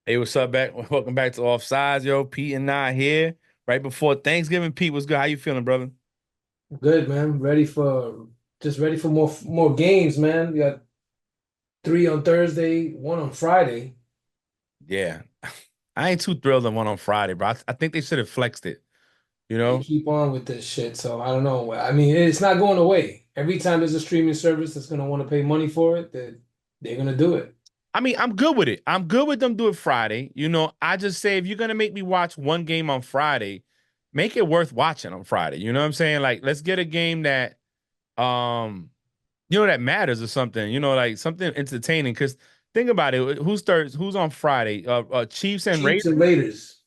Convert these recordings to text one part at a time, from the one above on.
Hey, what's up, back? Welcome back to Offsides, yo. Pete and I here right before Thanksgiving. Pete, what's good? How you feeling, brother? Good, man. Ready for more games, man. We got three on Thursday, one on Friday. Yeah, I ain't too thrilled on one on Friday, bro. I think they should have flexed it. You They know, keep on with this shit, so I don't know. I mean, it's not going away. Every time there's a streaming service that's gonna want to pay money for it, they're gonna do it. I mean, I'm good with it. I'm good with them doing Friday. I just say if you're gonna make me watch one game on Friday, make it worth watching on Friday. You know what I'm saying? Like, let's get a game that um, that matters or something. Like something entertaining. Because think about it, who's on Friday? Chiefs and Chiefs and Raiders. Raiders.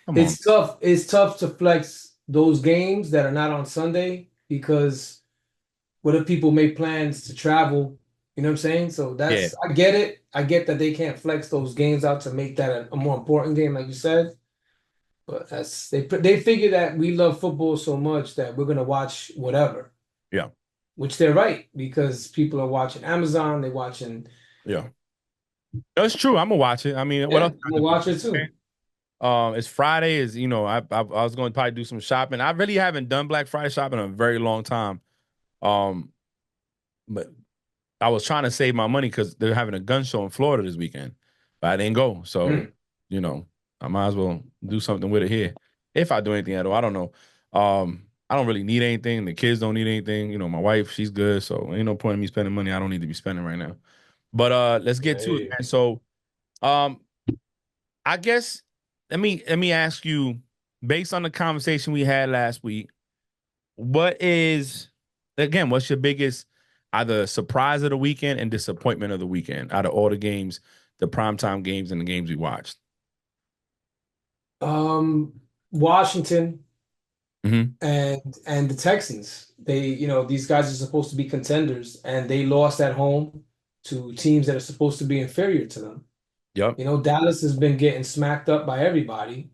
Come on. It's tough. It's tough to flex those games that are not on Sunday because what if people make plans to travel? You know what I'm saying? So Yeah. I get it. I get that they can't flex those games out to make that a more important game, like you said. But they figure that we love football so much that we're gonna watch whatever, Yeah. which they're right because people are watching Amazon, they're watching. Yeah. That's true. I'm gonna watch it. I mean, what Yeah, else I'm I gonna have to do? watch it too. It's Friday. I was going to probably do some shopping. I really haven't done Black Friday shopping in a very long time. Um, but I was trying to save my money because they're having a gun show in Florida this weekend, but I didn't go. So, Mm. you know, I might as well do something with it here. If I do anything at all, I don't know. I don't really need anything. The kids don't need anything. My wife, she's good. So ain't no point in me spending money I don't need to be spending right now. But let's get to it, Hey. man. So um I guess let me ask you, based on the conversation we had last week, what's your biggest either surprise of the weekend and disappointment of the weekend out of all the games, the primetime games and the games we watched? Washington Hmm. and the Texans. These guys are supposed to be contenders, and they lost at home to teams that are supposed to be inferior to them. Yep. Dallas has been getting smacked up by everybody.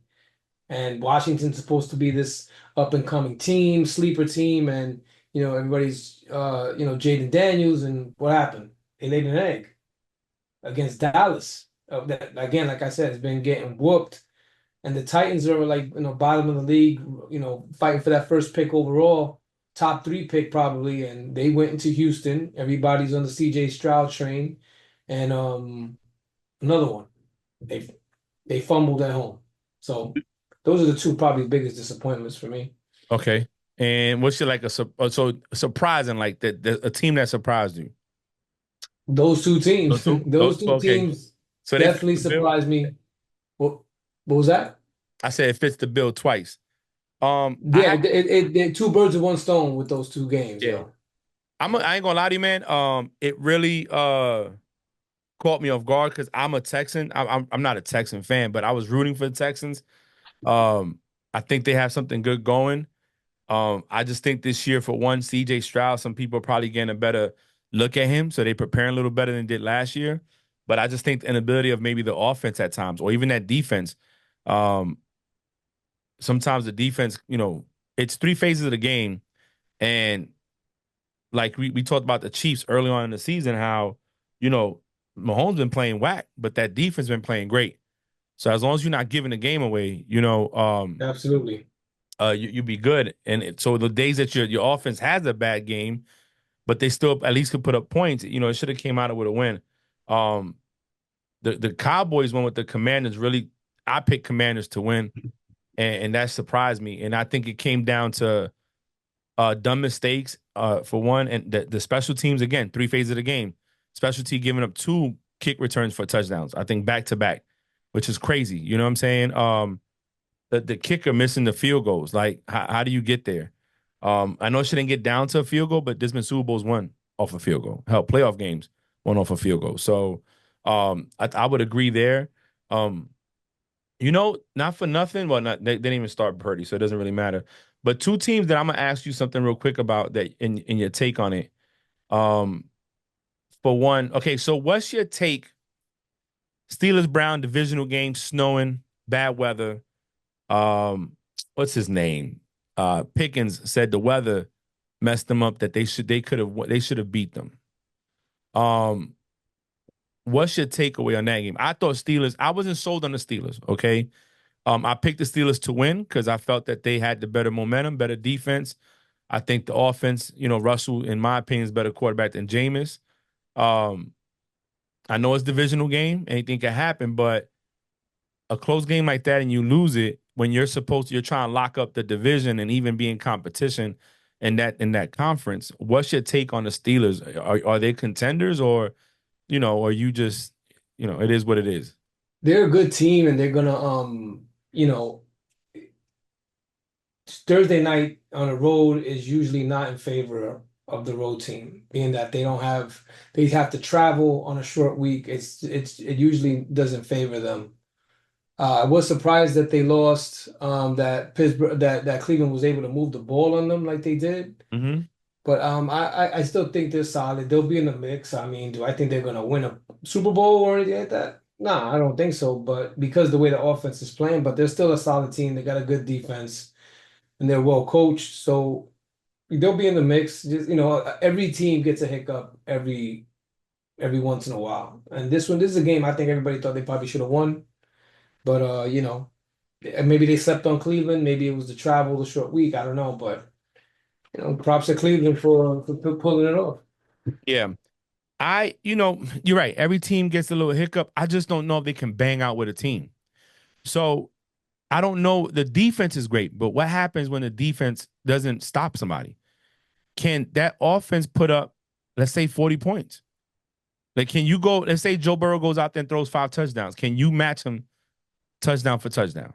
And Washington's supposed to be this up and coming team, sleeper team, and everybody's Jaden Daniels, and what happened? They laid an egg against Dallas. That again, like I said, has been getting whooped. And the Titans are like bottom of the league, fighting for that first pick overall, top three pick probably, and they went into Houston. Everybody's on the CJ Stroud train, and another one. They they fumbled at home. So those are the two probably biggest disappointments for me. Okay. And what's your like so surprising like a team that surprised you? Those two Those teams, two? those two Okay. teams So they fit definitely the bill. surprised me. What was that? I said it fits the bill twice. I Yeah, have two birds with one stone with those two games, yeah. yo. I ain't gonna lie to you, man. It really caught me off guard because I'm a Texan. I'm not a Texan fan, but I was rooting for the Texans. Um, I think they have something good going. I just think this year for one, CJ Stroud, some people are probably getting a better look at him, so they preparing a little better than they did last year. But I just think the inability of maybe the offense at times, or even that defense. Um, Sometimes the defense, it's three phases of the game, and like we talked about the Chiefs early on in the season, how you know Mahomes been playing whack, but that defense been playing great. So as long as you're not giving the game away, Absolutely. you be good. And so the days that your offense has a bad game, but they still at least could put up points, it should have came out with a win. Um, the Cowboys went with the Commanders. Really, I picked Commanders to win, and that surprised me. And I think it came down to dumb mistakes for one, and the special teams again, three phases of the game. Specialty giving up two kick returns for touchdowns. I think back to back, which is crazy. You know what I'm saying? The kicker missing the field goals. Like, how do you get there? I know she didn't get down to a field goal, but there's been Super Bowls won off a field goal. Hell, playoff games won off a field goal. So, I would agree there. Um, not for nothing. Well, not they didn't even start Purdy, so it doesn't really matter. But two teams that I'm gonna ask you something real quick about that in your take on it. Um, for one, okay, so what's your take? Steelers Brown divisional game, snowing, bad weather. Um, what's his name? Pickens said the weather messed them up. That they should have beat them. Um, what's your takeaway on that game? I thought Steelers. I wasn't sold on the Steelers. Okay, I picked the Steelers to win because I felt that they had the better momentum, better defense. I think the offense, Russell, in my opinion, is a better quarterback than Jameis. Um, I know it's a divisional game, anything can happen, but a close game like that and you lose it when you're trying to lock up the division and even be in competition in that conference. What's your take on the Steelers? Are they contenders, or are you just it is what it is? They're a good team, and they're gonna Thursday night on the road is usually not in favor of the road team, being that they have to travel on a short week. It usually doesn't favor them. I was surprised that they lost, that Pittsburgh that Cleveland was able to move the ball on them like they did. Mm-hmm. But I still think they're solid. They'll be in the mix. I mean, do I think they're gonna win a Super Bowl or anything like that? Nah, I don't think so. But because the way the offense is playing, but they're still a solid team. They got a good defense and they're well coached. So they'll be in the mix. Just every team gets a hiccup every once in a while. And this is a game I think everybody thought they probably should have won. But maybe they slept on Cleveland. Maybe it was the travel, the short week. I don't know. But props to Cleveland for pulling it off. Yeah. You're right. Every team gets a little hiccup. I just don't know if they can bang out with a team. So I don't know. The defense is great, but what happens when the defense doesn't stop somebody? Can that offense put up, let's say, 40 points? Like, can you go, let's say Joe Burrow goes out there and throws 5 touchdowns. Can you match him touchdown for touchdown?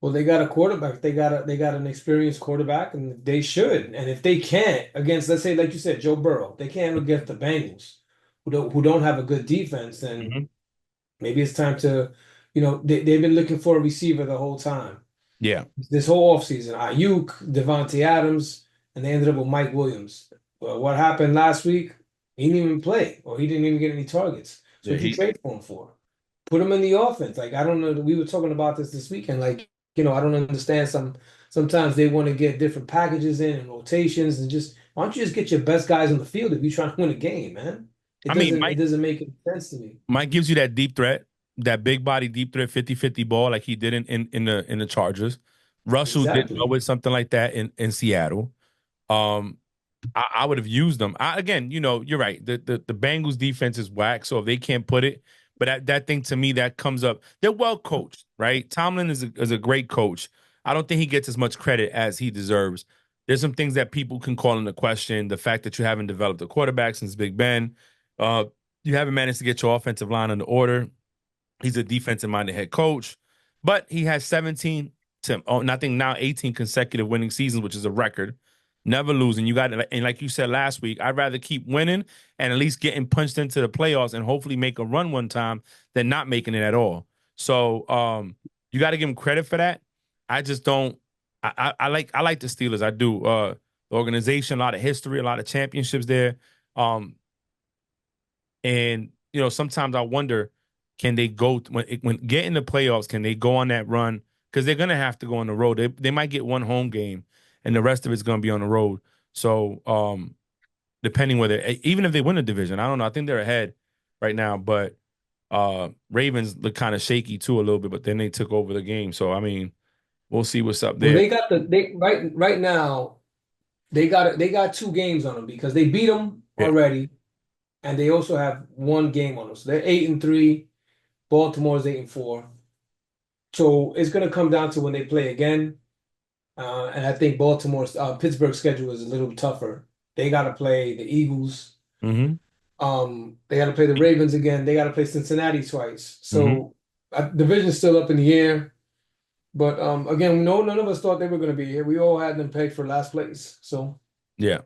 Well, they got a quarterback. They got an experienced quarterback, and they should. And if they can't against, let's say, like you said, Joe Burrow, they can't against the Bengals, who don't have a good defense, then Mhm. maybe it's time to, they've been looking for a receiver the whole time. Yeah. This whole offseason, Ayuk, Devontae Adams, and they ended up with Mike Williams. Well, what happened last week? He didn't even play, or he didn't even get any targets. So Yeah. what you trade for him for? Put him in the offense. Like I don't know. We were talking about this weekend. Like I don't understand. Sometimes they want to get different packages in and rotations, and just why don't you just get your best guys on the field if you're trying to win a game, man? It I mean, doesn't it Mike doesn't make any sense to me. Mike gives you that deep threat, that big body deep threat 50-50 ball like he did in the Chargers. Russell did well Exactly. with something like that in Seattle. Um, I would have used them. Again, you're right. The Bengals defense is whack, so if they can't put it, but that thing to me that comes up, they're well coached, right? Tomlin is a great coach. I don't think he gets as much credit as he deserves. There's some things that people can call into question. The fact that you haven't developed a quarterback since Big Ben, uh, you haven't managed to get your offensive line under order. He's a defensive minded head coach, but he has 17 to I think now 18 consecutive winning seasons, which is a record. Never losing. You got it. And like you said last week, I'd rather keep winning and at least getting punched into the playoffs and hopefully make a run one time than not making it at all. So you got to give him credit for that. I just don't. I like the Steelers. I do. The organization, a lot of history, a lot of championships there. Um, and sometimes I wonder, can they go when get in the playoffs? Can they go on that run? Because they're gonna have to go on the road. They might get one home game, and the rest of it's gonna be on the road. So depending whether even if they win the division, I don't know. I think they're ahead right now, but Ravens look kind of shaky too a little bit. But then they took over the game, so I mean, we'll see what's up Well, there. they right now they got 2 games on them because they beat them Yeah. already, and they also have one game on them. So they're 8-3. Baltimore's 8-4. So it's going to come down to when they play again. And I think Pittsburgh's schedule is a little tougher. They got to play the Eagles. Mm-hmm. They got to play the Ravens again. They got to play Cincinnati twice. Mm-hmm. So division's still up in the air. But again, no, none of us thought they were going to be here. We all had them pegged for last place. So Yeah.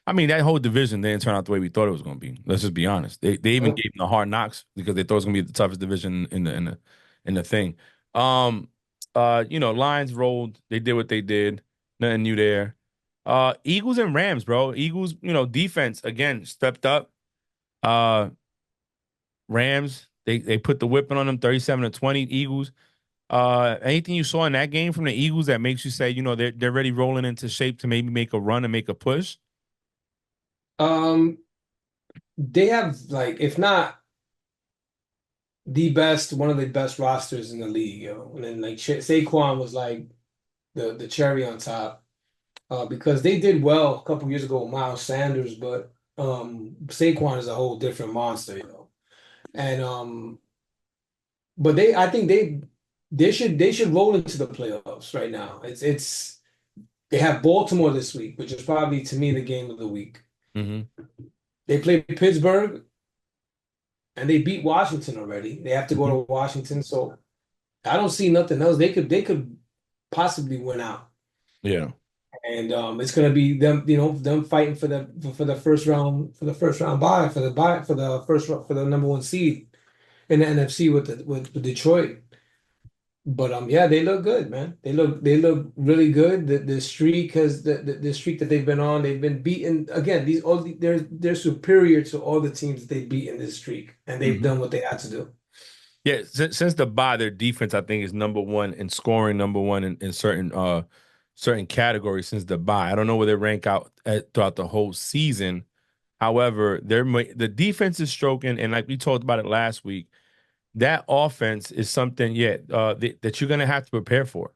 I mean, that whole division didn't turn out the way we thought it was going to be. Let's just be honest. They even uh, gave them the hard knocks because they thought it was going to be the toughest division in the thing. Um, Lions rolled. They did what they did. Nothing new there. Eagles and Rams, bro. Eagles, defense again stepped up. Uh, Rams, they put the whipping on them, 37-20. Eagles. Anything you saw in that game from the Eagles that makes you say, they're ready rolling into shape to maybe make a run and make a push? um, they have, like, if not. the best, one of the best rosters in the league, yo. And then like Saquon was like the cherry on top, because they did well a couple years ago with Miles Sanders, but Saquon is a whole different monster, And but I think they should roll into the playoffs right now. It's they have Baltimore this week, which is probably to me the game of the week. Hmm. They play Pittsburgh and they beat Washington already. They have to go Hmm. to Washington, so I don't see nothing else. They could possibly win out. Yeah. And it's gonna be them, them fighting for the first round bye for the number one seed in the NFC with Detroit. But yeah, they look good, man. They look really good. The streak has the streak that they've been on. They've been beaten again. They're superior to all the teams they beat in this streak, and they've Hmm. done what they had to do. Yeah, since the bye, their defense I think is number one in scoring, number one in certain categories since the bye. I don't know where they rank out throughout the whole season. However, the defense is stroking, and like we talked about it last week, that offense is something, yeah, that you're gonna have to prepare for.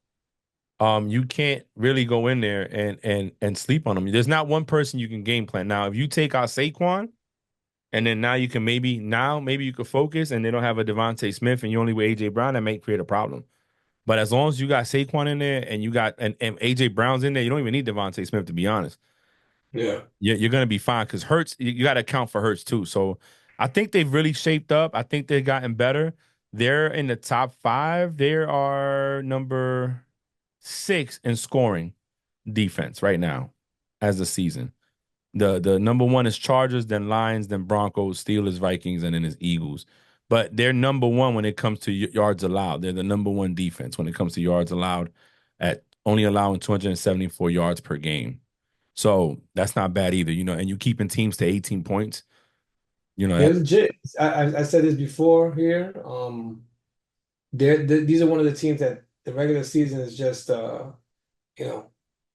You can't really go in there and sleep on them. There's not one person you can game plan. Now, if you take out Saquon, and then now you can maybe you could focus, and they don't have a Devontae Smith, and you only with AJ Brown, that may create a problem. But as long as you got Saquon in there, and you got and AJ Brown's in there, you don't even need Devontae Smith to be honest. Yeah. You're gonna be fine because Hurts, you got to account for Hurts too. So I think they've really shaped up. I think they've gotten better. They're in the top five. They are number six in scoring defense right now as a season. The number one is Chargers, then Lions, then Broncos, Steelers, Vikings, and then it's Eagles. But they're number one when it comes to yards allowed. They're the number one defense when it comes to yards allowed, at only allowing 274 yards per game. So that's not bad either, and you keeping teams to 18 points. They're That's legit. I said this before here. These are one of the teams that the regular season is just you know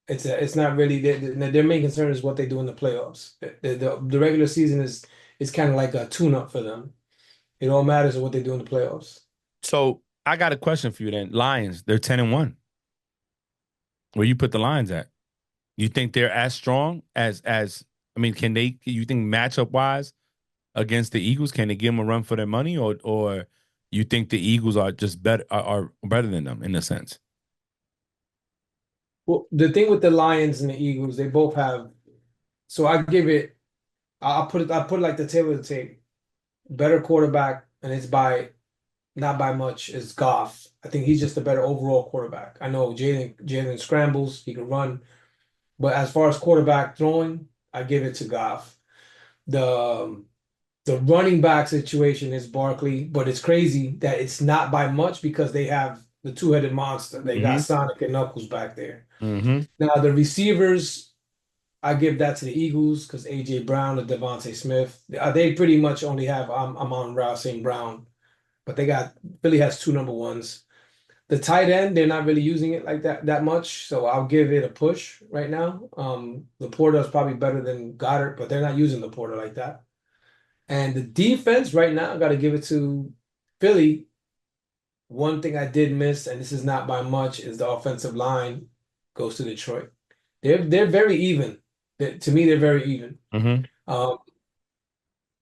it's not really their main concern is what they do in the playoffs. The regular season is kind of like a tune-up for them. It all matters what they do in the playoffs. so I got a question for you then. Lions, they're 10-1. Where you put the Lions at? You think they're as strong as I mean, you think matchup wise against the Eagles, can they give them a run for their money, or you think the Eagles are just are better than them in a sense? Well, the thing with the Lions and the Eagles, they both have. So I give it. I put it like the tail of the tape. Better quarterback, and it's by not by much, is Goff. I think he's just a better overall quarterback. I know Jalen scrambles, he can run, but as far as quarterback throwing, I give it to Goff. The the running back situation is Barkley, but it's crazy that it's not by much because they have the two-headed monster. They got Mm-hmm. Sonic and Knuckles back there. Mm-hmm. Now the receivers, I give that to the Eagles because AJ Brown and Devontae Smith. They pretty much only have I'm on Rouse St. Brown, but they got Philly has two number ones. The tight end, they're not really using it like that much, so I'll give it a push right now. Laporta is probably better than Goddard, but they're not using Laporta like that. And the defense right now, I got to give it to Philly. One thing I did miss, and this is not by much, is the offensive line goes to Detroit. They're very even. To me, they're very even. Mm-hmm. Um,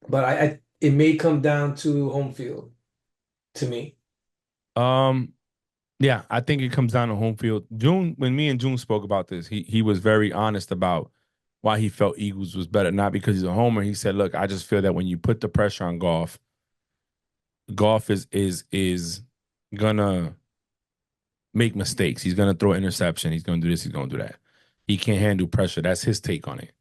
but it may come down to home field to me. Um, yeah, I think it comes down to home field. June, when me and June spoke about this, he was very honest about why he felt Eagles was better, not because he's a homer. He said, "Look, I just feel that when you put the pressure on golf, golf is gonna make mistakes. He's gonna throw an interception. He's gonna do this. He's gonna do that. He can't handle pressure. That's his take on it.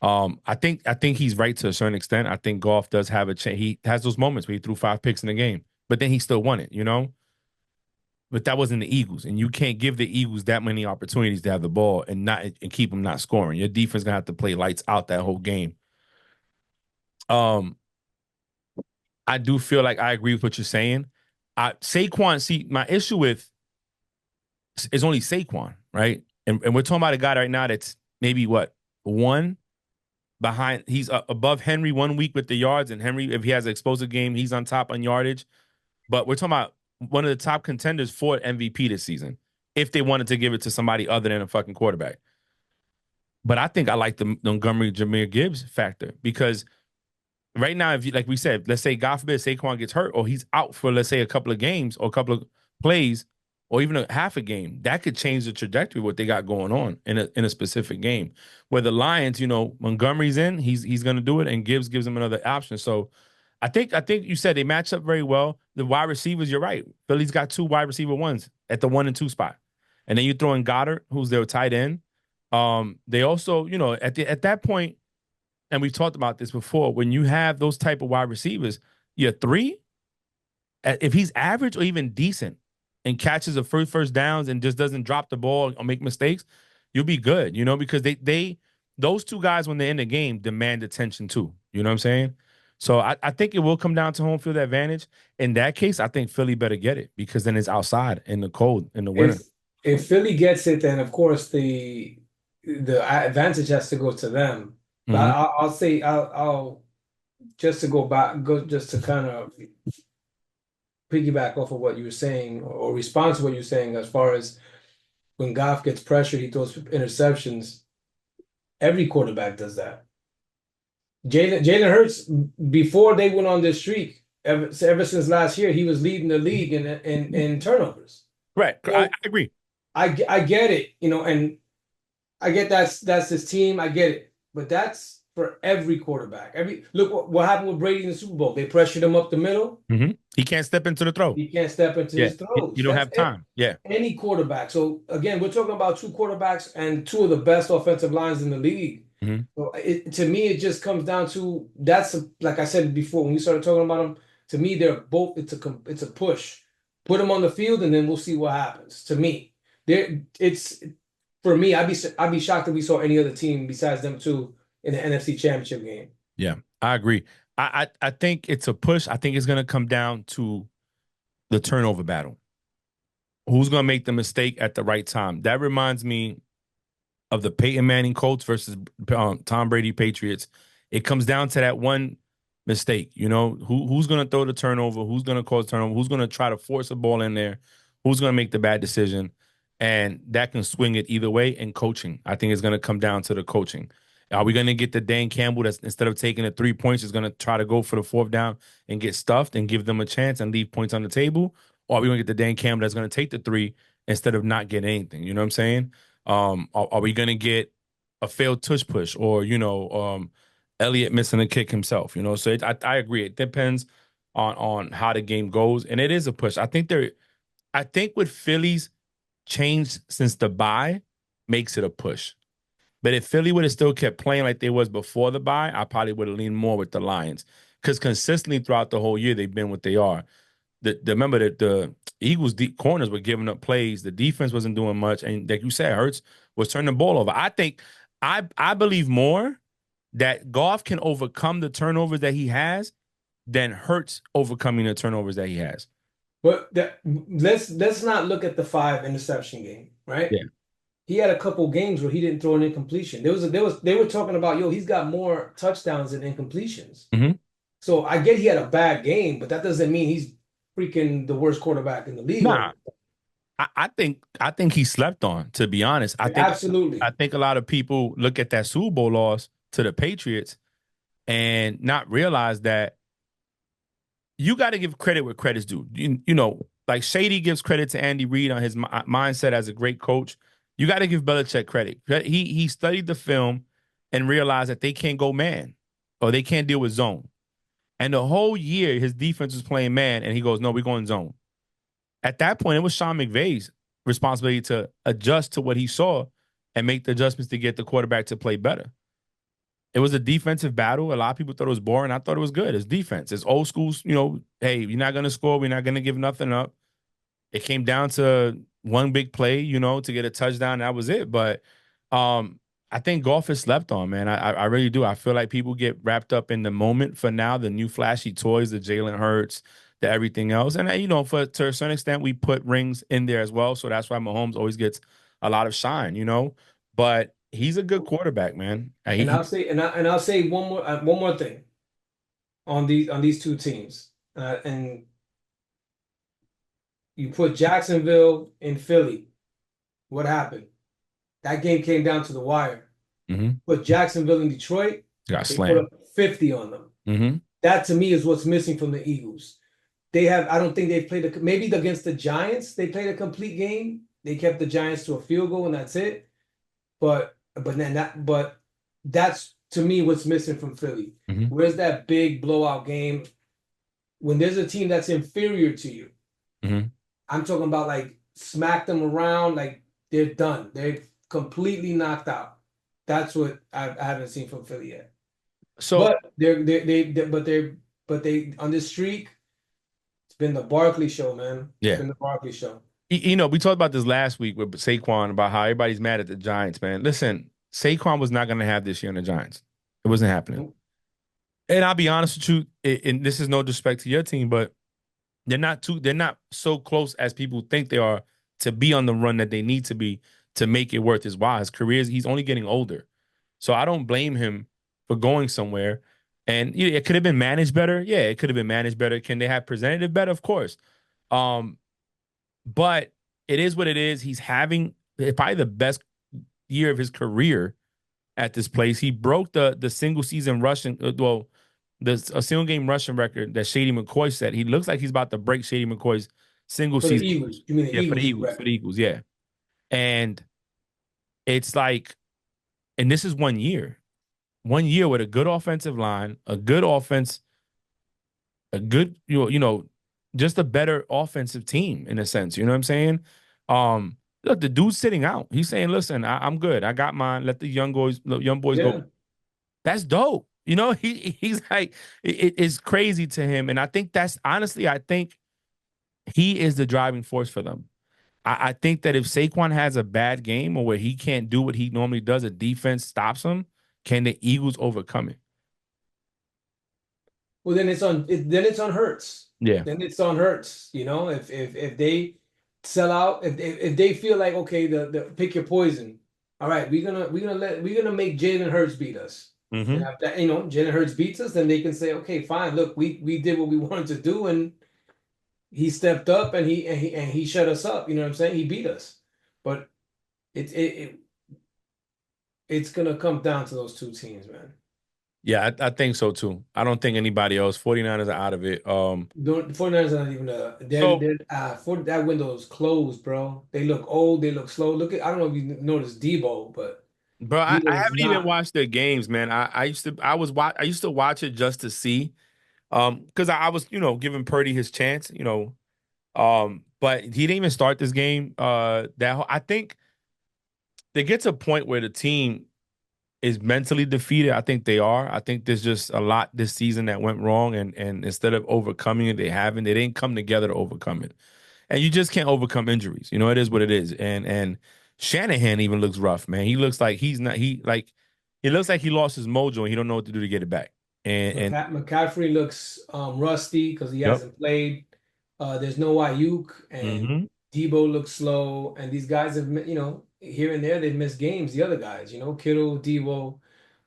I think he's right to a certain extent. I think golf does have a chance. He has those moments where he threw five picks in the game, but then he still won it. But that wasn't the Eagles, and you can't give the Eagles that many opportunities to have the ball and keep them not scoring. Your defense gonna have to play lights out that whole game. Um, I do feel like I agree with what you're saying. Saquon, see, my issue with is only Saquon, right? And we're talking about a guy right now that's maybe what, one behind. He's above Henry 1 week with the yards, and Henry, if he has an explosive game, he's on top on yardage. but we're talking about one of the top contenders for MVP this season. If they wanted to give it to somebody other than a fucking quarterback. But I think I like the Montgomery Jahmyr Gibbs factor because right now, if you like we said, let's say God forbid Saquon gets hurt or he's out for let's say a couple of games or a couple of plays or even a half a game, that could change the trajectory of what they got going on in a specific game. Where the Lions, Montgomery's in, he's gonna do it, and Gibbs gives him another option. So I think you said they match up very well. The wide receivers, you're right. Philly's got two wide receiver ones at the 1 and 2 spot. And then you throw in Goddard, who's their tight end. They also, at that point, and we've talked about this before, when you have those type of wide receivers, your three, if he's average or even decent and catches the first downs and just doesn't drop the ball or make mistakes, you'll be good, because they those two guys when they're in the game demand attention too. You know what I'm saying? So I think it will come down to home field advantage. In that case, I think Philly better get it because then it's outside in the cold in the winter. If Philly gets it, then of course the advantage has to go to them. But Mhm. I'll say I'll just to just to kind of piggyback off of what you were saying or respond to what you're saying as far as when Goff gets pressured, he throws interceptions. Every quarterback does that. Jalen Hurts, before they went on this streak, ever since last year, he was leading the league in turnovers. Right. I So agree. I get it, and I get that's his team. I get it, but that's for every quarterback. Look what happened with Brady in the Super Bowl. They pressured him up the middle. He can't step into the throw. He can't step into Yeah. his You throws. don't That's have it. time. Yeah. Any quarterback. So again, we're talking about two quarterbacks and two of the best offensive lines in the league. Mhm. So to me, it just comes down to like I said before when we started talking about them. To me, they're both. It's a push. Put them on the field, and then we'll see what happens. To me, it's for me. I'd be shocked if we saw any other team besides them two in the NFC Championship game. Yeah. I agree. I think it's a push. I think it's gonna come down to the turnover battle. Who's gonna make the mistake at the right time? That reminds me of the Peyton Manning Colts versus Tom Brady Patriots. It comes down to that one mistake. Who's going to throw the turnover? Who's going to cause turnover? Who's going to try to force a ball in there? Who's going to make the bad decision? And that can swing it either way. And coaching, I think, is going to come down to the coaching. Are we going to get the Dan Campbell that's instead of taking the 3 points is going to try to go for the fourth down and get stuffed and give them a chance and leave points on the table? Or are we going to get the Dan Campbell that's going to take the 3 instead of not getting anything? You know what I'm saying? Are we going to get a failed tush push or, Elliott missing a kick himself, So I agree. It depends on how the game goes. And it is a push. I think with Philly's changed since the bye makes it a push. But if Philly would have still kept playing like they was before the bye, I probably would have leaned more with the Lions. Because consistently throughout the whole year, they've been what they are. Remember that the Eagles' deep corners were giving up plays. The defense wasn't doing much, and like you said, Hurts was turning the ball over. I believe more that Goff can overcome the turnovers that he has than Hurts overcoming the turnovers that he has. But let's not look at the 5 interception game, right? Yeah. He had a couple games where he didn't throw an incompletion. They were talking about he's got more touchdowns than incompletions. Mm-hmm. So I get he had a bad game, but that doesn't mean he's freaking the worst quarterback in the league. Nah, I think he slept on. To be honest, Absolutely. I think a lot of people look at that Super Bowl loss to the Patriots and not realize that you got to give credit where credit's due. Like Shady gives credit to Andy Reid on his mindset as a great coach. You got to give Belichick credit. He studied the film and realized that they can't go man or they can't deal with zone. And the whole year, his defense was playing man, and he goes, "No, we're going zone." At that point, it was Sean McVay's responsibility to adjust to what he saw and make the adjustments to get the quarterback to play better. It was a defensive battle. A lot of people thought it was boring. I thought it was good. It's defense. It's old school. Hey, you're not going to score. We're not going to give nothing up. It came down to one big play, to get a touchdown. That was it. But I think Goff is slept on, man. I really do. I feel like people get wrapped up in the moment for now, the new flashy toys, the Jalen Hurts, the everything else. And, to a certain extent, we put rings in there as well. So that's why Mahomes always gets a lot of shine. But he's a good quarterback, man. And I'll say one more thing on these two teams. And You put Jacksonville in Philly. What happened? That game came down to the wire. Mm-hmm. Put Jacksonville in Detroit. Got They put slammed. up 50 on them. Mm-hmm. That to me is what's missing from the Eagles. I don't think they've played maybe against the Giants, they played a complete game. They kept the Giants to a field goal and that's it. But that's to me what's missing from Philly. Mm-hmm. Where's that big blowout game when there's a team that's inferior to you? Mm-hmm. I'm talking about like smack them around, like they're done. They're completely knocked out. That's what I haven't seen from Philly yet. So But they're on this streak. It's been the Barkley show, man. It's yeah, been the Barkley show. we talked about this last week with Saquon about how everybody's mad at the Giants, man. Listen, Saquon was not going to have this year in the Giants. It wasn't happening. And I'll be honest with you, and this is no disrespect to your team, but they're not so close as people think they are to be on the run that they need to be to make it worth his while. His career he's only getting older. So I don't blame him for going somewhere. And it could have been managed better. Yeah, it could have been managed better. Can they have presented it better? Of course. Um, but it is what it is. He's having probably the best year of his career at this place. He broke the single season rushing the a single game rushing record that Shady McCoy set. He looks like he's about to break Shady McCoy's single For the season. Eagles. You mean the Yeah, for the Eagles Eagles, record? yeah. And it's like, and this is 1 year with a good offensive line, a good offense, a good just a better offensive team in a sense. You know what I'm saying? Look, the dude's sitting out. He's saying, "Listen, I'm good. I got mine. Let the young boys go." Yeah. That's dope. He's like it's crazy to him, and I think that's honestly, I think he is the driving force for them. I think that if Saquon has a bad game or where he can't do what he normally does, a defense stops him. Can the Eagles overcome it? Well, then it's on Hurts. Yeah. Then it's on Hurts. If they sell out, if they feel like okay, the pick your poison. All right, we're gonna make Jalen Hurts beat us. And Mm-hmm. if Jalen Hurts beats us, then they can say, okay, fine. Look, we did what we wanted to do, and he stepped up and he shut us up. You know what I'm saying? He beat us. But it's gonna come down to those two teams, man. Yeah, I think so too. I don't think anybody else. 49ers are out of it. The 49ers are not even So, for that window is closed, bro. They look old, they look slow. I don't know if you noticed Debo, but bro, I Debo is haven't even not. watched their games, man. I used to watch it just to see. Because I was, giving Purdy his chance, but he didn't even start this game. I think they get to a point where the team is mentally defeated. I think they are. I think there's just a lot this season that went wrong, and instead of overcoming it, they haven't. They didn't come together to overcome it, and you just can't overcome injuries. It is what it is. And Shanahan even looks rough, man. He looks like he's not. He looks like he lost his mojo and he don't know what to do to get it back. And McCaffrey looks rusty because he yep. hasn't played. There's no Ayuk, and Mm-hmm. Debo looks slow. And these guys have, here and there they've missed games. The other guys, Kittle, Debo,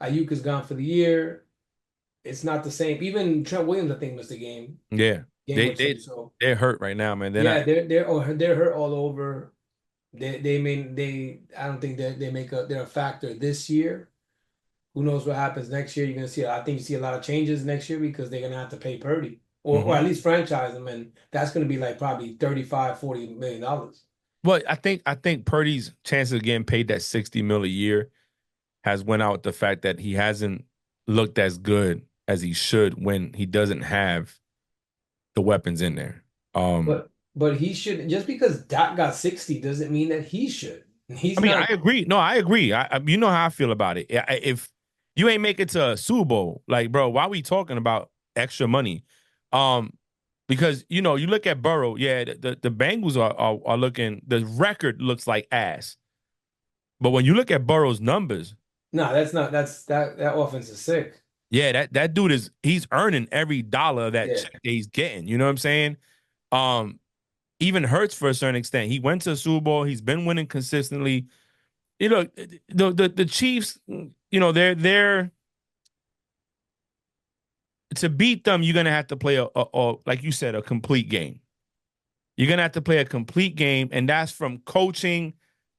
Ayuk is gone for the year. It's not the same. Even Trent Williams, I think, missed a Yeah. game They or two. they So they're hurt right now, man. They're not. yeah, they're hurt all over. I don't think they're a factor this year. Who knows what happens next year? You're gonna see. I think you see a lot of changes next year because they're gonna have to pay Purdy or Mhm. at least franchise him, and that's gonna be like probably 35, $40 million. Well, I think Purdy's chances of getting paid that 60 mil a year has went out with the fact that he hasn't looked as good as he should when he doesn't have the weapons in there. Um, But he should just because Dak got 60 doesn't mean that he should. I He's mean, I not. agree. No, I agree. You know how I feel about it. If you ain't make it to a Super Bowl, like, bro, why we talking about extra money? Um, because you look at Burrow, yeah, the Bengals are looking. The record looks like ass, but when you look at Burrow's numbers, No, that's not. That offense is sick. yeah, that dude he's earning every dollar of that Yeah. check that he's getting. You know what I'm saying? Um, even Hurts for a certain extent. He went to a Super Bowl. He's been winning consistently. The Chiefs, they're to beat them, you're gonna have to play a like you said, a complete game. You're gonna have to play a complete game, and that's from coaching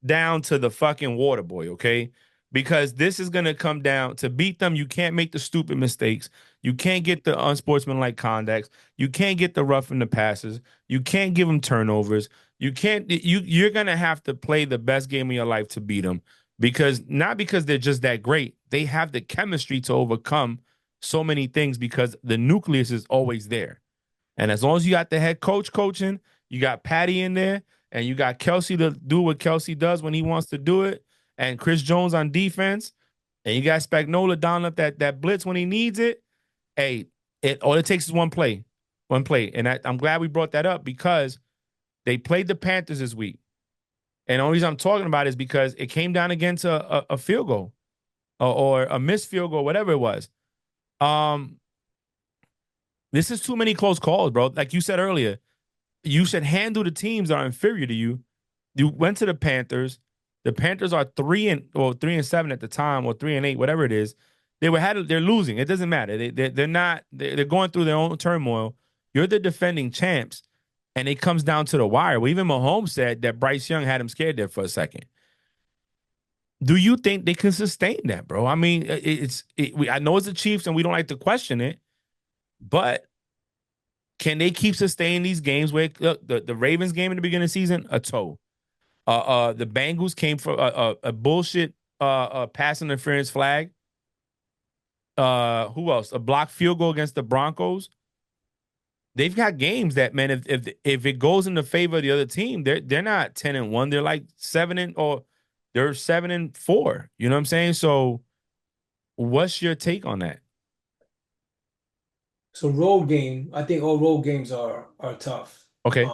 down to the fucking water boy, okay? Because this is gonna come down to beat them. You can't make the stupid mistakes. You can't get the unsportsmanlike conducts. You can't get the roughing the passes. You can't give them turnovers. You can't. You're gonna have to play the best game of your life to beat them because not because they're just that great. They have the chemistry to overcome so many things because the nucleus is always there. And as long as you got the head coach coaching, you got Patty in there, and you got Kelsey to do what Kelsey does when he wants to do it, and Chris Jones on defense, and you got Spagnola down up that blitz when he needs it. Hey, all it takes is one play, and I'm glad we brought that up because they played the Panthers this week, and the only reason I'm talking about it is because it came down against a field goal or a missed field goal, whatever it was. Um, this is too many close calls, bro. Like you said earlier, you should handle the teams that are inferior to you. You went to the Panthers. The Panthers are 3-7 at the time, or 3-8, whatever it is. They're losing. It doesn't matter. They're not. They're going through their own turmoil. You're the defending champs, and it comes down to the wire. Well, even Mahomes said that Bryce Young had him scared there for a second. Do you think they can sustain that, bro? I mean, I know it's the Chiefs, and we don't like to question it, but can they keep sustaining these games where look, the Ravens game in the beginning of the season, a toe. The Bengals came for a bullshit pass interference flag. Who else? A blocked field goal against the Broncos. They've got games that, man, if it goes in the favor of the other team, they're not 10-1. They're like 7-4. You know what I'm saying? So what's your take on that? So road game, I think all road games are tough. Okay.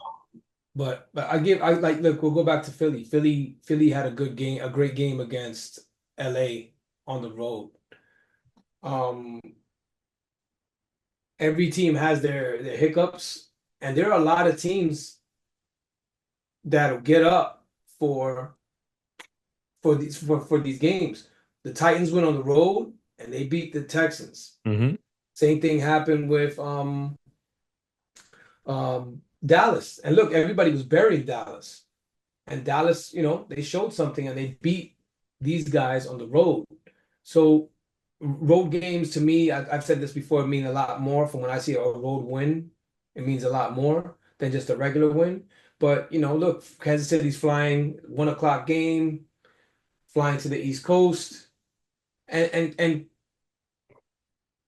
But I like look, we'll go back to Philly. Philly had a good game, a great game against LA on the road. Um, every team has their hiccups, and there are a lot of teams that'll get up for for these games. The Titans went on the road and they beat the Texans. Mm-hmm. Same thing happened with Dallas. And look, everybody was burying Dallas. And Dallas, they showed something and they beat these guys on the road. So road games to me, I've said this before, mean a lot more from when I see a road win. It means a lot more than just a regular win. But look, Kansas City's flying 1 o'clock game, flying to the East Coast, and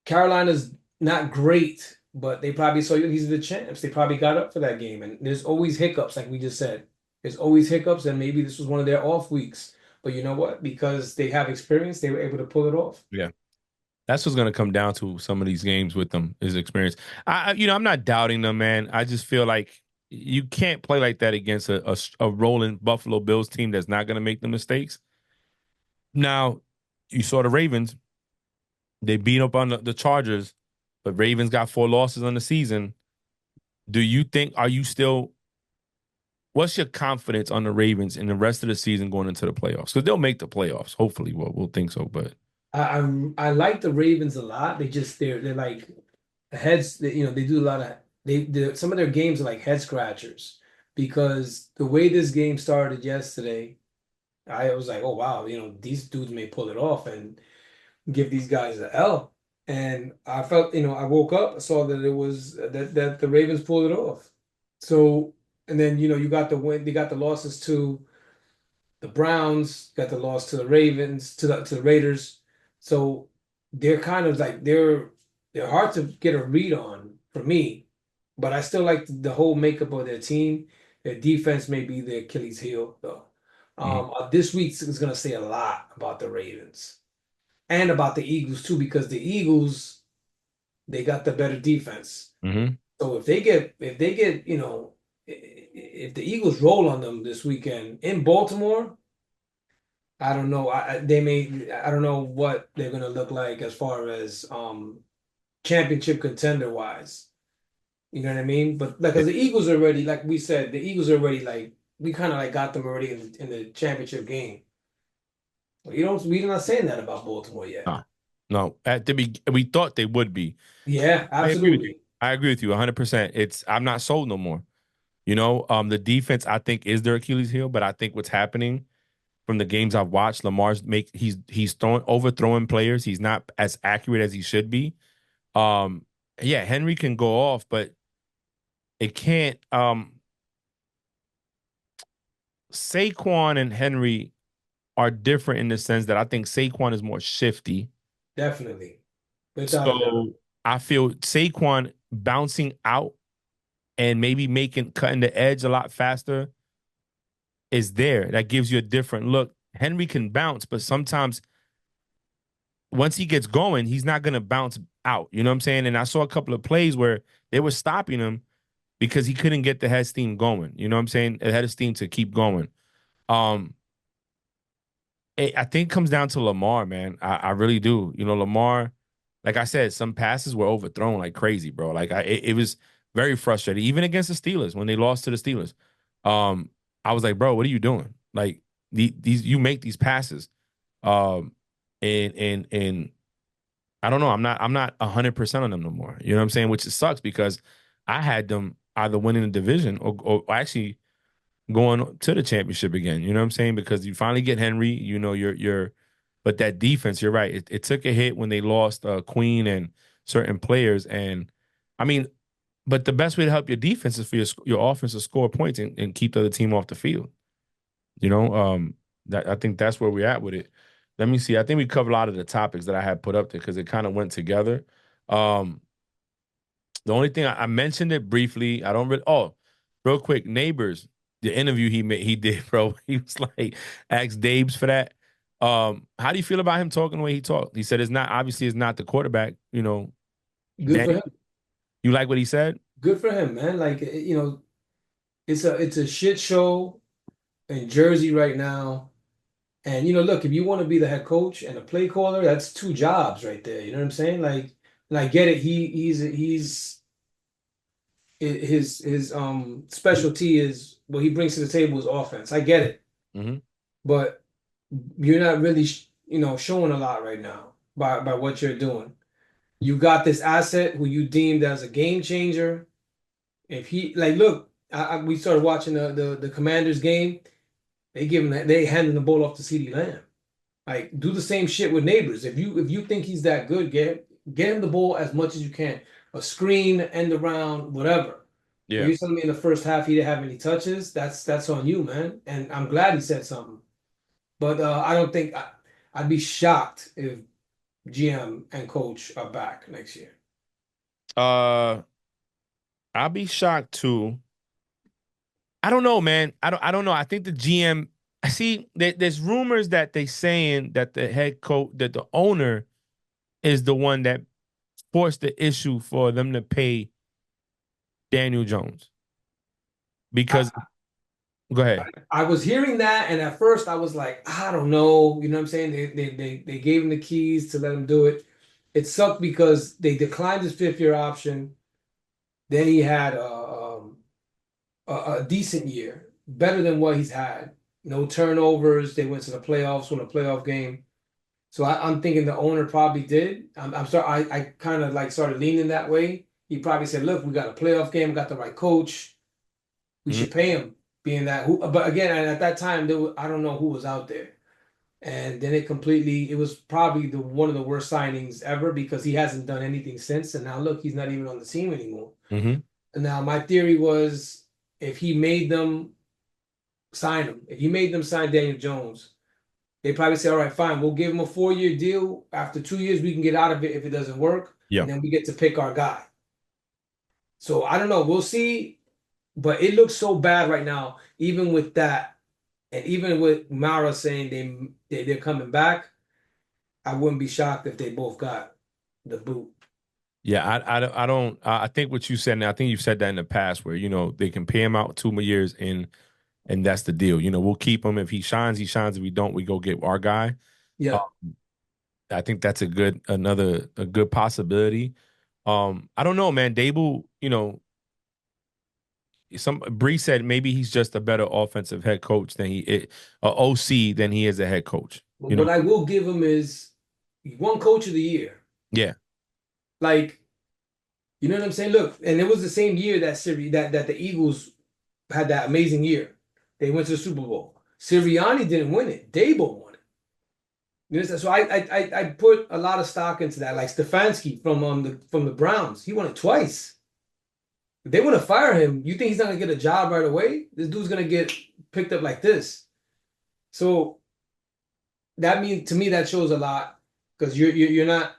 Carolina's not great, but they probably saw you. These are the champs. They probably got up for that game, and there's always hiccups, like we just said. There's always hiccups, and maybe this was one of their off weeks. But you know what? Because they have experience, they were able to pull it off. Yeah. That's what's going to come down to some of these games with them is experience. I'm not doubting them, man. I just feel like you can't play like that against a rolling Buffalo Bills team that's not going to make the mistakes. Now, you saw the Ravens. They beat up on the Chargers, but Ravens got 4 losses on the season. Are you still, what's your confidence on the Ravens in the rest of the season going into the playoffs? Because they'll make the playoffs. Hopefully, we'll think so, but. I like the Ravens a lot. They're like heads. They do a lot of some of their games are like head scratchers because the way this game started yesterday, I was like, oh wow, these dudes may pull it off and give these guys a L. And I felt, I woke up, saw that it was that the Ravens pulled it off. So and then you got the win. They got the losses to the Browns, got the loss to the Ravens, to the Raiders. So they're kind of like they're hard to get a read on for me, but I still like the whole makeup of their team. Their defense may be their Achilles heel, though. This week is going to say a lot about the Ravens and about the Eagles too, because the Eagles they got the better defense. Mm-hmm. So if the Eagles roll on them this weekend in Baltimore, I don't know. I don't know what they're gonna look like as far as championship contender wise. You know what I mean? But like, cause the Eagles are already, like we said, the Eagles are already like we kind of like got them already in the championship game. But we're not saying that about Baltimore yet. No, no. We thought they would be. Yeah, I agree with you. absolutely. I agree with you 100%. I'm not sold no more. The defense I think is their Achilles heel, but I think what's happening from the games I've watched, he's throwing overthrowing players. He's not as accurate as he should be. Um, yeah, Henry can go off, but it can't. Saquon and Henry are different in the sense that I think Saquon is more shifty. Definitely, without a doubt. So I feel Saquon bouncing out and maybe cutting the edge a lot faster is there. That gives you a different look. Henry can bounce, but sometimes once he gets going, he's not going to bounce out. You know what I'm saying? And I saw a couple of plays where they were stopping him because he couldn't get the head steam going. You know what I'm saying? The head steam to keep going. Um, I think it comes down to Lamar, man. I really do. Lamar, like I said, some passes were overthrown like crazy, bro. It was very frustrating, even against the Steelers when they lost to the Steelers. Um, I was like, bro, what are you doing? Like these you make these passes. Um, and I don't know. I'm not 100% on them no more. You know what I'm saying? Which it sucks because I had them either winning the division or actually going to the championship again. You know what I'm saying? Because you finally get Henry, but that defense, you're right. It took a hit when they lost Queen and certain players. And I mean, but the best way to help your defense is for your offense to score points and keep the other team off the field. You know, that I think that's where we're at with it. Let me see. I think we covered a lot of the topics that I had put up there because it kind of went together. Um, the only thing I mentioned it briefly. I don't really. Oh, real quick, neighbors. The interview he did, bro. He was like, asked Dabes for that. How do you feel about him talking the way he talked? He said it's not the quarterback. Good for Daniel. him. You like what he said? Good for him, man. Like, it's a shit show in Jersey right now. And look, if you want to be the head coach and a play caller, that's two jobs right there. You know what I'm saying? Like, and I get it. He's his specialty is what he brings to the table is offense. I get it, Mm-hmm. but you're not really showing a lot right now by what you're doing. You got this asset who you deemed as a game changer. If he like, look, we started watching the Commanders game. They handing the ball off to CeeDee Lamb. Like, do the same shit with Neighbors. If you think he's that good, get him the ball as much as you can. A screen, end around, whatever. But Yeah. you're telling me in the first half he didn't have any touches. That's on you, man. And I'm glad he said something. But I don't think I'd be shocked if GM and coach are back next year. Uh, I'll be shocked too. I don't know, man. I don't know. I think the GM. I see. There's rumors that they saying that the head coach, that the owner, is the one that forced the issue for them to pay Daniel Jones because. I, Go ahead. I was hearing that, and at first I was like, I don't know. You know what I'm saying? They gave him the keys to let him do it. It sucked because they declined his fifth-year option. Then he had a decent year, better than what he's had. No turnovers. They went to the playoffs, won a playoff game. So I'm thinking the owner probably did. I'm sorry. I kind of like started leaning that way. He probably said, "Look, we got a playoff game. Got the right coach. We Mhm. should pay him." Being that, but again, at that time, I don't know who was out there. And then it was probably one of the worst signings ever because he hasn't done anything since. And now look, he's not even on the team anymore. Mhm. And now my theory was if he made them sign him, if he made them sign Daniel Jones, they probably say, all right, fine, we'll give him a 4-year deal. After 2 years, we can get out of it if it doesn't work. Yeah. And then we get to pick our guy. So I don't know. We'll see. But it looks so bad right now, even with that, and even with Mara saying they're coming back. I wouldn't be shocked if they both got the boot. Yeah. I don't. I think what you said. And I think you've said that in the past, where they can pay him out 2 more years, and that's the deal. We'll keep him if he shines. He shines. If we don't, we go get our guy. Uh, Yeah. I think that's a good possibility. I don't know, man. Dable, some Bree said maybe he's just a better offensive head coach than OC than he is a head coach. But what I will give him is he won coach of the year. Yeah. Like, you know what I'm saying? Look, and it was the same year that series that the Eagles had that amazing year. They went to the Super Bowl. Sirianni didn't win it. Dable won it. You know, so I put a lot of stock into that. Like Stefanski from the Browns, he won it twice. If they want to fire him, you think he's not gonna get a job right away? This dude's gonna get picked up like this. So that means to me that shows a lot because you're not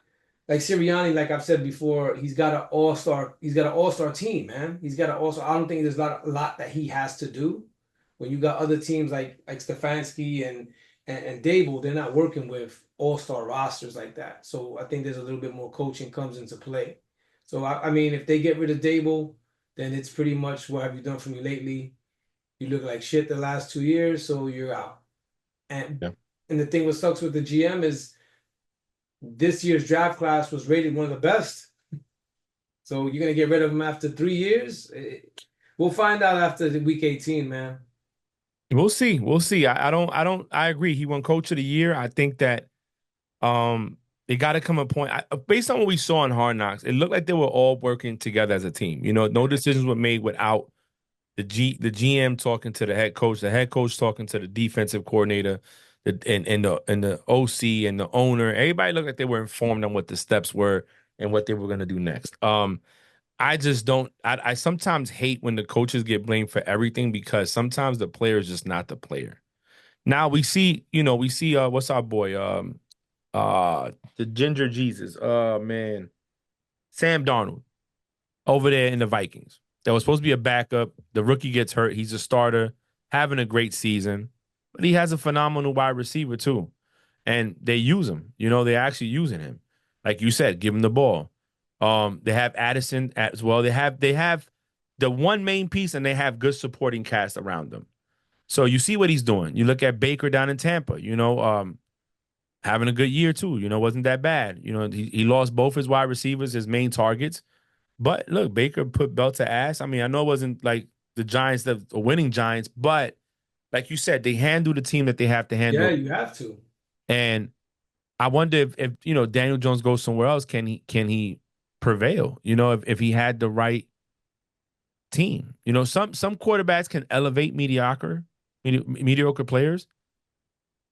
like Sirianni, like I've said before, he's got an all-star team, man. He's got an all-star. I don't think there's a lot that he has to do. When you got other teams like Stefanski and Dable, they're not working with all-star rosters like that. So I think there's a little bit more coaching comes into play. So I mean, if they get rid of Dable, then it's pretty much what have you done for me lately? You look like shit the last 2 years, so you're out. And Yeah. and the thing what sucks with the GM is this year's draft class was rated one of the best. So you're gonna get rid of him after 3 years? We'll find out after the week 18, man. We'll see. We'll see. I agree. He won coach of the year. I think that it got to come a point based on what we saw in Hard Knocks. It looked like they were all working together as a team. You know, no decisions were made without the GM talking to the head coach talking to the defensive coordinator, and the OC and the owner. Everybody looked like they were informed on what the steps were and what they were going to do next. I just don't. I sometimes hate when the coaches get blamed for everything because sometimes the player is just not the player. Now we see what's our boy the Ginger Jesus man Sam Darnold over there in the Vikings. That was supposed to be a backup. The rookie gets hurt. He's a starter, having a great season, but he has a phenomenal wide receiver too, and they use him. You know, they're actually using him, like you said, give him the ball. They have Addison as well. They have the one main piece, and they have good supporting cast around them. So you see what he's doing. You look at Baker down in Tampa. Having a good year too. You know, wasn't that bad. You know, he lost both his wide receivers, his main targets. But look, Baker put belt to ass. I mean, I know it wasn't like the Giants, the winning Giants, but like you said, they handle the team that they have to Yeah, handle. you have to. And I wonder if Daniel Jones goes somewhere else, can he prevail? You know, if he had the right team. You know, some quarterbacks can elevate mediocre players,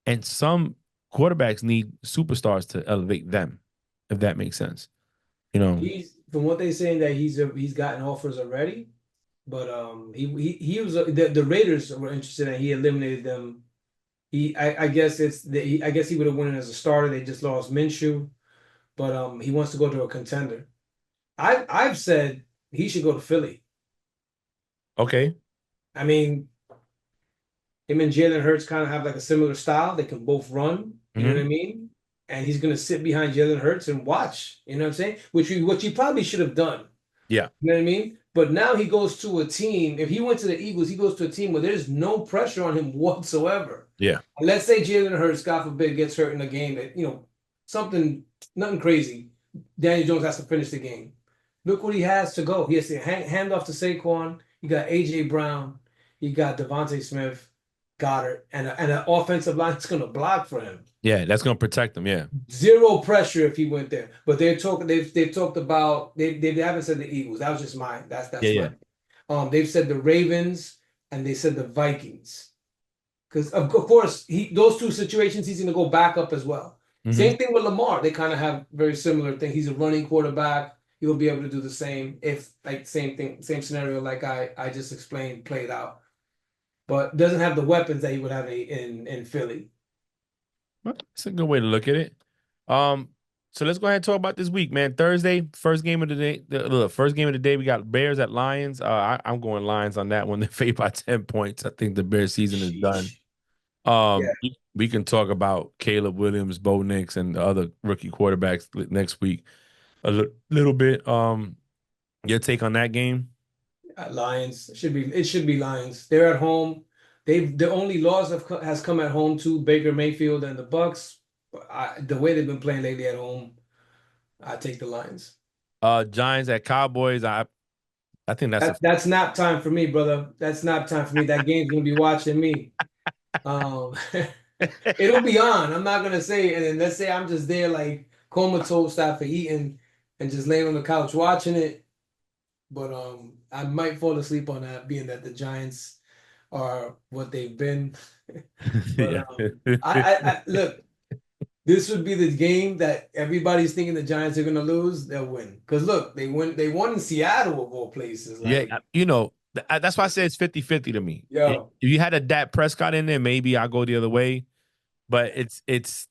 and some quarterbacks need superstars to elevate them, if that makes sense. You know, He's from what they're saying that he's gotten offers already, but he was the Raiders were interested and he eliminated them. I guess I guess he would have won it as a starter. They just lost Minshew, but he wants to go to a contender. I've said he should go to Philly. okay. I mean, him and Jalen Hurts kind of have like a similar style. They can both run. You know what I Hmm. mean? And he's gonna sit behind Jalen Hurts and watch. You know what I'm saying? Which he probably should have done. Yeah. You know what I mean? But now he goes to a team. If he went to the Eagles, he goes to a team where there's no pressure on him whatsoever. Yeah. And let's say Jalen Hurts, God forbid, gets hurt in a game that, something, nothing crazy. Daniel Jones has to finish the game. Look what he has to go. He has to hand off to Saquon. You got A.J. Brown. You got Devontae Smith, Goddard, and an offensive line that's going to block for him. Yeah. That's gonna protect them. Yeah. Zero pressure if he went there. But they've talked about they haven't said the Eagles. That was just mine. Yeah. That's Yeah. mine. They've said the Ravens and they said the Vikings. Because of course those two situations he's gonna go back up as well. Hmm. Same thing with Lamar. They kind of have very similar thing. He's a running quarterback. He'll be able to do the same if like same thing, same scenario like I just explained played out. But doesn't have the weapons that he would have in Philly. It's a good way to look at it. Um, so let's go ahead and talk about this week, man. Thursday, first game of the day. The first game of the day, we got Bears at Lions. I'm going Lions on that one. They favored by 10 points. I think the Bears season is done. Sheesh. Yeah. We can talk about Caleb Williams, Bo Nix, and the other rookie quarterbacks next week little bit. Your take on that game? Lions it should be Lions. They're at home. The only loss has come at home to Baker Mayfield and the Bucks. The way they've been playing lately at home, I take the Lions. Giants at Cowboys. I think that's a That's nap time for me, brother. That's nap time for me. That game's gonna be watching me. Um, it'll be on. I'm not gonna say, and then let's say I'm just there like comatose after eating and just laying on the couch watching it. but I might fall asleep on that, being that the Giants are what they've been. But Yeah. I look. This would be the game that everybody's thinking the Giants are going to lose. They'll win because look, they won in Seattle of all places. Yeah, Like, that's why I say it's 50-50 to me. If yo, you had a Dak Prescott in there, maybe I go the other way. But it's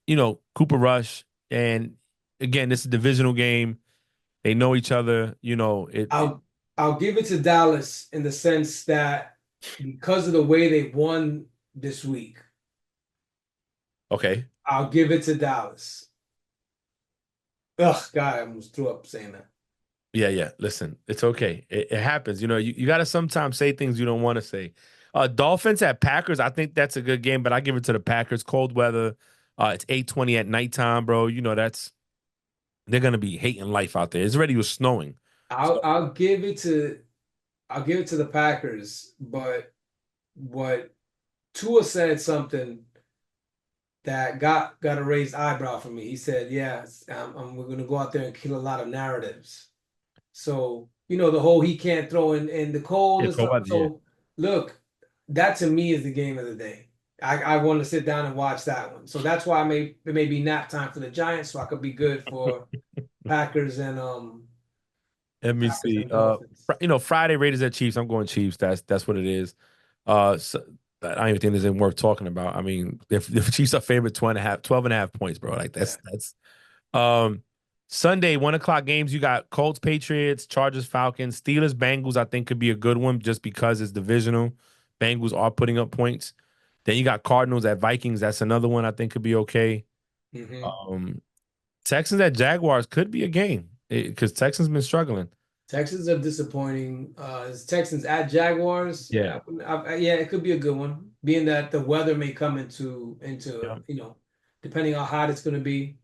Cooper Rush, and again, this is a divisional game. They know each other. I'll I'll give it to Dallas in the sense that because of the way they won this week, Okay. I'll give it to Dallas. Ugh, God, I almost threw up saying that. Yeah, yeah. Listen, it's okay. It happens. You got to sometimes say things you don't want to say. Dolphins at Packers. I think that's a good game, but I give it to the Packers. Cold weather. It's 8:20 at nighttime, bro. They're gonna be hating life out there. It's already was snowing. I'll So I'll give it to I'll give it to the Packers, but what Tua said something that got a raised eyebrow from me. He said, "Yeah, we're going to go out there and kill a lot of narratives." So the whole he can't throw in the cold yeah, and cold stuff. weather. Yeah. So look, that to me is the game of the day. I want to sit down and watch that one. So that's why it may be nap time for the Giants, so I could be good for Packers and Let me Packers see. and Dolphins. Friday Raiders at Chiefs. I'm going Chiefs. That's what it is. So, I don't even think this is worth talking about. I mean, if the Chiefs are favorite 12 and a half points, bro. Like Yeah. that's um Sunday, 1 o'clock games. You got Colts, Patriots, Chargers, Falcons, Steelers, Bengals. I think could be a good one just because it's divisional. Bengals are putting up points. Then you got Cardinals at Vikings. That's another one I think could be okay. hmm Um, Texans at Jaguars could be a game because Texans been struggling. Texans are disappointing. It's Texans at Jaguars. Yeah. Yeah, it could be a good one, being that the weather may come Yeah. depending on how hot it's going to be.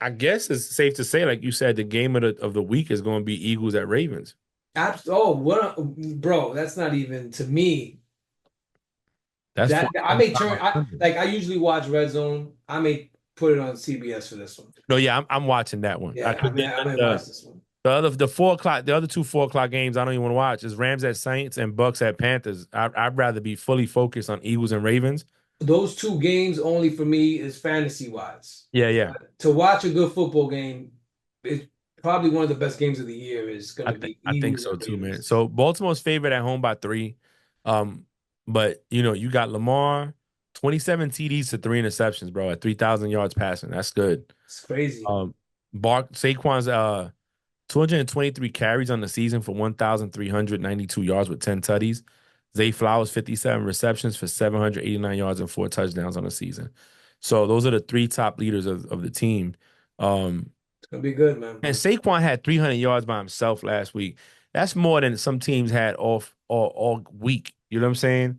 I guess it's safe to say, like you said, the game of the week is going to be Eagles at Ravens. Bro, that's not even to me. That's That I may 4:25 turn. on Sunday. I usually watch Red Zone. I may put it on CBS for this one. No, yeah, I'm watching that one. Yeah, I may The watch this one. the 4 o'clock, the other two 4 o'clock games I don't even want to watch is Rams at Saints and Bucks at Panthers. I'd rather be fully focused on Eagles and Ravens. Those two games only for me is fantasy wise. Yeah, yeah. To watch a good football game, it's probably one of the best games of the year is going to be I think Eagles so and too, man. Ravens. So Baltimore's favorite at home by 3. Um, but you got Lamar, 27 TDs to 3 interceptions, bro, at 3,000 yards passing. That's good. It's crazy. Um, Saquon's 223 carries on the season for 1,392 yards with 10 tutties. Zay Flowers 57 receptions for 789 yards and 4 touchdowns on the season. So those are the 3 top leaders of the team. Um, It's gonna be good, man. and Saquon had 300 yards by himself last week. That's more than some teams had off all week. You know what I'm saying?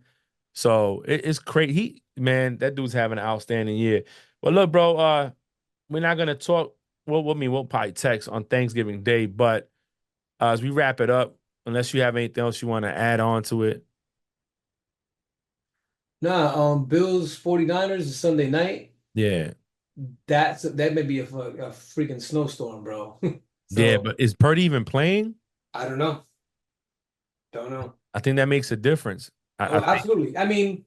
So it's crazy. Man, that dude's having an outstanding year. Well, look, bro, we're not gonna talk. Well, we'll probably text on Thanksgiving Day, but as we wrap it up, unless you have anything else you want to add on to it. Nah, Bills 49ers is Sunday night. Yeah. That may be a freaking snowstorm, bro. Yeah, So but is Purdy even playing? I don't know. Don't know. I think that makes a difference. I Oh, think, absolutely. I mean,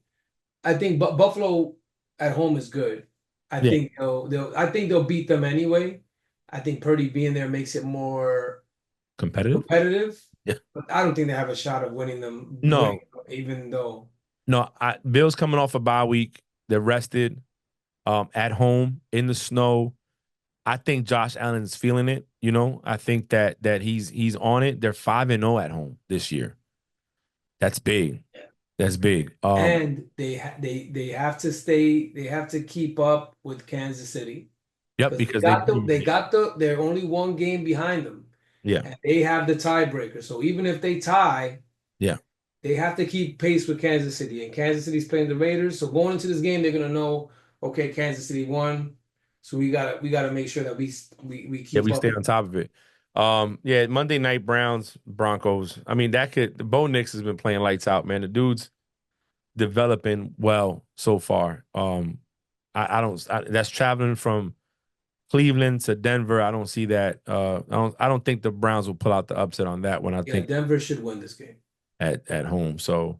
I think Buffalo at home is good. yeah, I think they'll beat them anyway. I think Purdy being there makes it more competitive. competitive, Yeah. but I don't think they have a shot of winning, No, even though no. Bill's coming off a bye week. They're rested, at home in the snow. I think Josh Allen's feeling it. I think that he's on it. They're 5-0 at home this year. That's big. That's big. and they have to they have to keep up with Kansas City Yep, because because they beat him. they're only one game behind them Yeah, and they have the tiebreaker. So even if they tie, yeah, they have to keep pace with Kansas City, and Kansas City's playing the Raiders. So going into this game, they're gonna know, okay, Kansas City won, so we gotta make sure that we yeah. keep We up stay with on them. top of it. Yeah. Monday night Browns Broncos. I mean, Bo Nix has been playing lights out, man. The dude's developing well so far. I don't. That's traveling from Cleveland to Denver, I don't see that. I don't think the Browns will pull out the upset on that one. I Yeah, think Denver should win this game. at home. So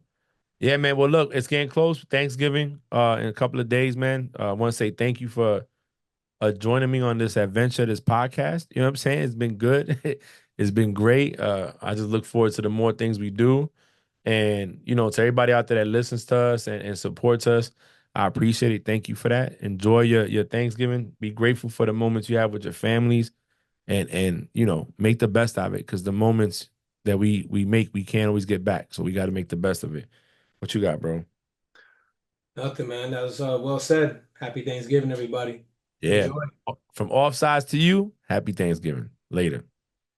yeah, man. Well, look, it's getting close. Thanksgiving in a couple of days, man. I want to say thank you for joining me on this adventure, this podcast. You know what I'm saying? It's been good. It's been great. I just look forward to the more things we do. And, to everybody out there that listens to us and supports us, I appreciate it. Thank you for that. Enjoy your Thanksgiving. Be grateful for the moments you have with your families and make the best of it because the moments that we make, we can't always get back. So we got to make the best of it. What you got, bro? Nothing, man. That was well said. Happy Thanksgiving, everybody. Yeah. Enjoy. From off sides to you, happy Thanksgiving. Later.